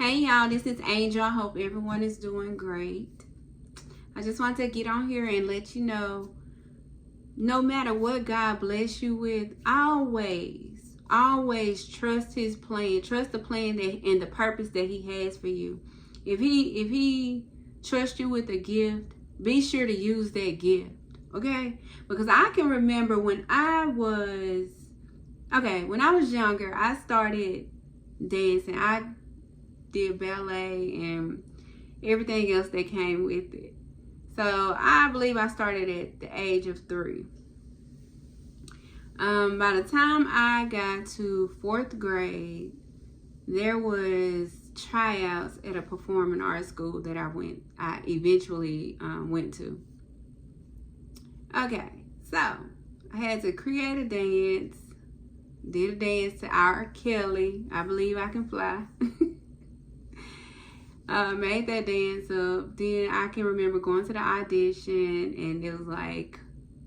Hey y'all, this is Angel. I hope everyone is doing great. I just want to get on here and let you know, no matter what God bless you with, always trust his plan. Trust the plan that and the purpose that he has for you. If he trusts you with a gift, be sure to use that gift. Okay? Because I can remember when I was younger, I started dancing. I did ballet and everything else that came with it. So I believe I started at the age of 3. By the time I got to 4th grade, there was tryouts at a performing arts school that I eventually went to. Okay, so I had to create a dance, did a dance to R. Kelly, I Believe I Can Fly. Made that dance up. Then I can remember going to the audition, and it was like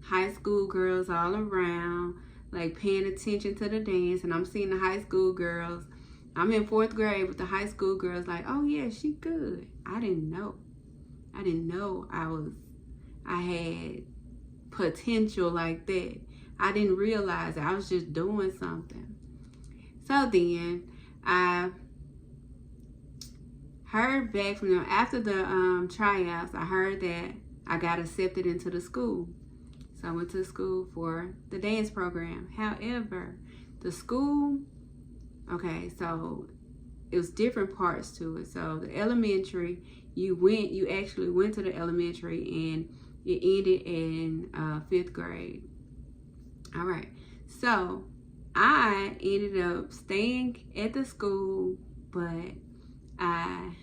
high school girls all around, like paying attention to the dance. And I'm seeing the high school girls. I'm in 4th grade with the high school girls, like, oh yeah, she good. I didn't know I had potential like that. I didn't realize it. I was just doing something. So then I heard back from them after the tryouts. I heard that I got accepted into the school. So I went to school for the dance program. However, the school, okay, so it was different parts to it. So the elementary, you actually went to the elementary and it ended in 5th grade. All right, so I ended up staying at the school, but I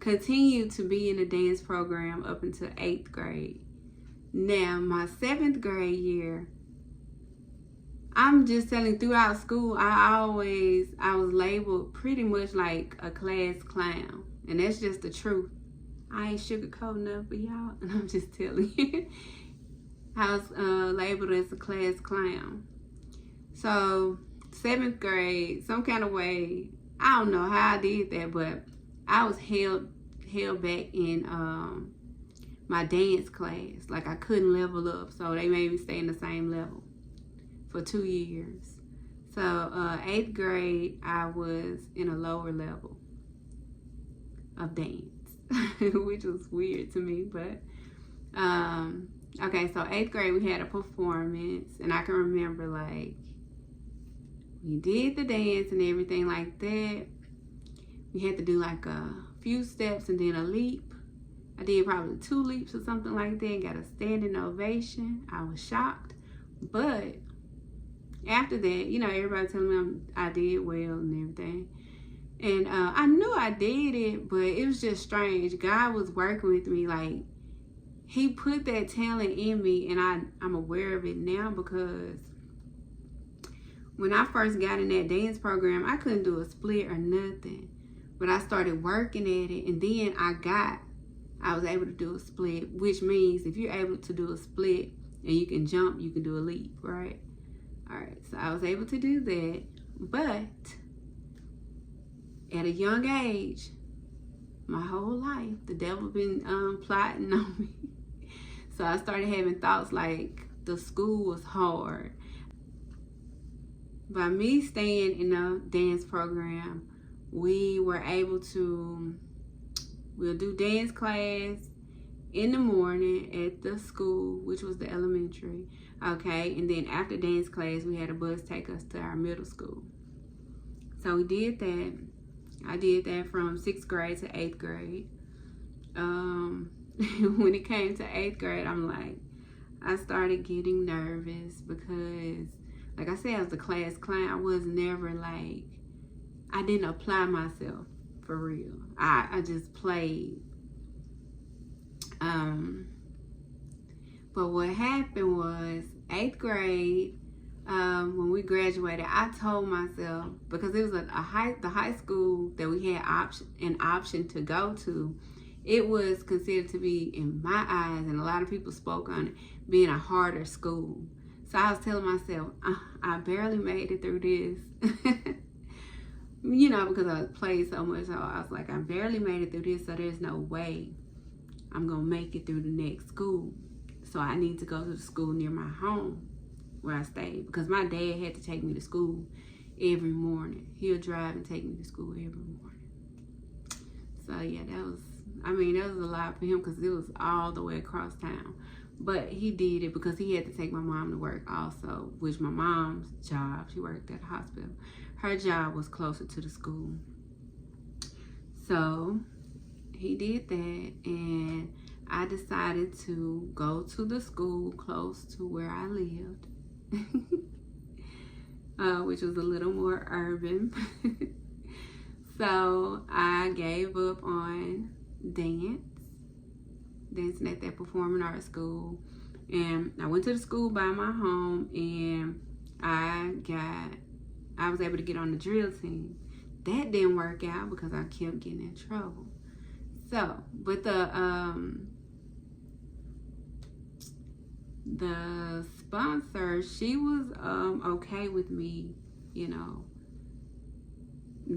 continued to be in the dance program up until 8th grade. Now, my 7th grade year, I'm just telling, throughout school, I was labeled pretty much like a class clown. And that's just the truth. I ain't sugarcoating nothing for y'all, and I'm just telling you. I was labeled as a class clown. So, 7th grade, some kind of way, I don't know how I did that, but I was held back in my dance class. Like I couldn't level up, so they made me stay in the same level for 2 years. So 8th grade, I was in a lower level of dance, which was weird to me, but okay, so 8th grade we had a performance, and I can remember like we did the dance and everything like that. We had to do like a few steps and then a leap. I did probably 2 leaps or something like that and got a standing ovation. I was shocked. But after that, you know, everybody telling me I did well and everything. And I knew I did it, but it was just strange. God was working with me. Like, he put that talent in me, and I'm aware of it now, because when I first got in that dance program, I couldn't do a split or nothing. But I started working at it, and then I was able to do a split, which means if you're able to do a split and you can jump, you can do a leap, right? All right, so I was able to do that. But at a young age, my whole life, the devil been plotting on me. So I started having thoughts like the school was hard. By me staying in a dance program, we were able to, we'll do dance class in the morning at the school, which was the elementary, okay? And then after dance class, we had a bus take us to our middle school. So we did that. I did that from 6th grade to 8th grade. When it came to 8th grade, I started getting nervous because, like I said, I was a class clown. I was never like, I didn't apply myself for real. I just played. But what happened was 8th grade, when we graduated, I told myself, because it was the high school that we had an option to go to, it was considered to be, in my eyes, and a lot of people spoke on it, being a harder school. So I was telling myself, I barely made it through this. you know, because I played so much. So I was like, I barely made it through this, so there's no way I'm going to make it through the next school. So I need to go to the school near my home where I stayed, because my dad had to take me to school every morning. He'll drive and take me to school every morning. So yeah, that was a lot for him, because it was all the way across town. But he did it because he had to take my mom to work also, which my mom's job, she worked at a hospital. Her job was closer to the school. So he did that, and I decided to go to the school close to where I lived, which was a little more urban. So I gave up on dancing at that performing arts school, and I went to the school by my home, and I was able to get on the drill team. That didn't work out because I kept getting in trouble. So, but the sponsor, she was okay with me, you know,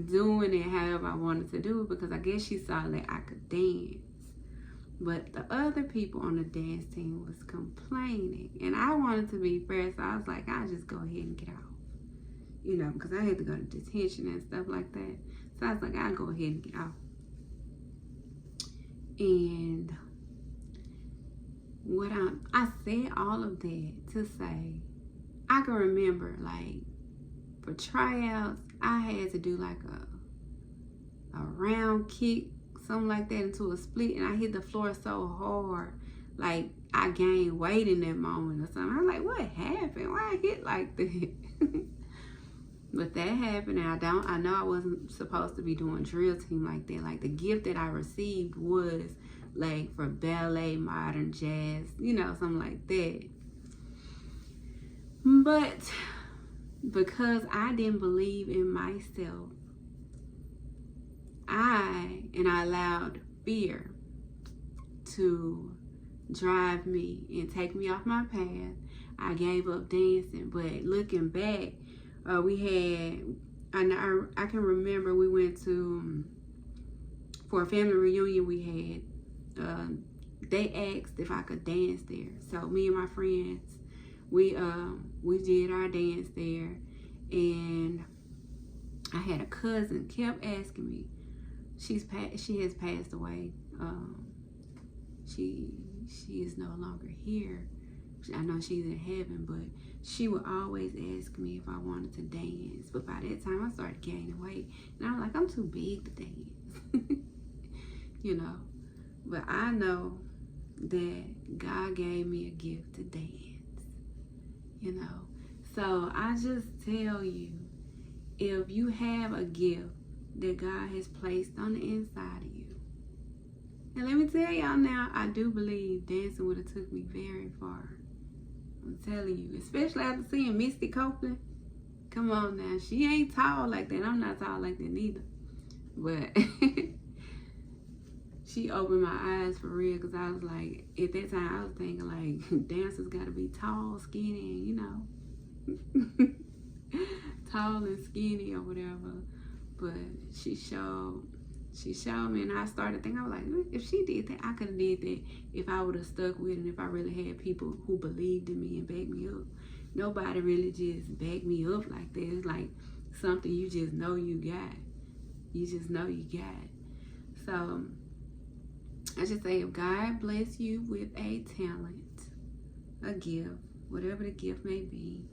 doing it however I wanted to do it, because I guess she saw that I could dance. But the other people on the dance team was complaining, and I wanted to be fair, so I was like, I'll just go ahead and get off, you know, because I had to go to detention and stuff like that. So I was like, I'll go ahead and get off. And what I said all of that to say, I can remember, like, for tryouts, I had to do like a round kick, something like that, into a split, and I hit the floor so hard, like I gained weight in that moment or something. I was like, what happened? Why I hit like that? But that happened, and I know I wasn't supposed to be doing drill team like that. Like, the gift that I received was like for ballet, modern jazz, you know, something like that. But because I didn't believe in myself, I allowed fear to drive me and take me off my path. I gave up dancing. But looking back, I can remember we went to, for a family reunion we had, they asked if I could dance there. So me and my friends, we did our dance there, and I had a cousin kept asking me. She has passed away. She is no longer here. I know she's in heaven, but she would always ask me if I wanted to dance. But by that time, I started gaining weight, and I was like, I'm too big to dance, you know. But I know that God gave me a gift to dance, you know. So I just tell you, if you have a gift that God has placed on the inside of you, and let me tell y'all now, I do believe dancing would have took me very far. I'm telling you, especially after seeing Misty Copeland. Come on now, she ain't tall like that. I'm not tall like that neither. But she opened my eyes for real, because I was like, at that time, I was thinking like, dancers gotta be tall, skinny, and you know, tall and skinny or whatever. But she showed me, and I started thinking, I was like, if she did that, I could have did that if I would have stuck with it, and if I really had people who believed in me and backed me up. Nobody really just backed me up like that. It's like something you just know you got. You just know you got it. So I just say, if God bless you with a talent, a gift, whatever the gift may be,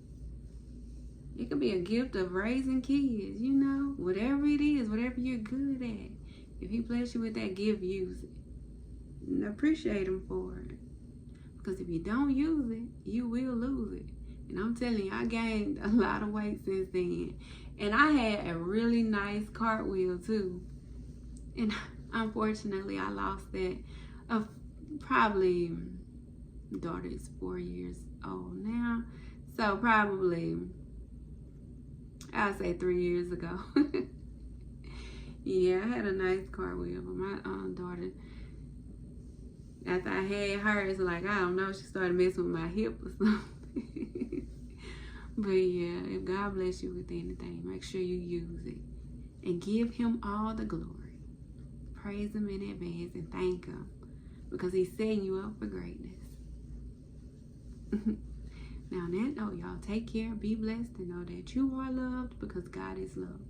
it could be a gift of raising kids, you know, whatever it is, whatever you're good at. If he bless you with that gift, use it. And appreciate him for it. Because if you don't use it, you will lose it. And I'm telling you, I gained a lot of weight since then. And I had a really nice cartwheel too. And unfortunately, I lost that. Probably, my daughter is 4 years old now. So probably, I'll say 3 years ago. Yeah, I had a nice cartwheel, but my daughter, after I had her, it's like, I don't know, she started messing with my hip or something. But yeah, if God bless you with anything, make sure you use it. and give him all the glory. Praise him in advance and thank him because he's setting you up for greatness. Now on that note, y'all, take care, be blessed, and know that you are loved because God is love.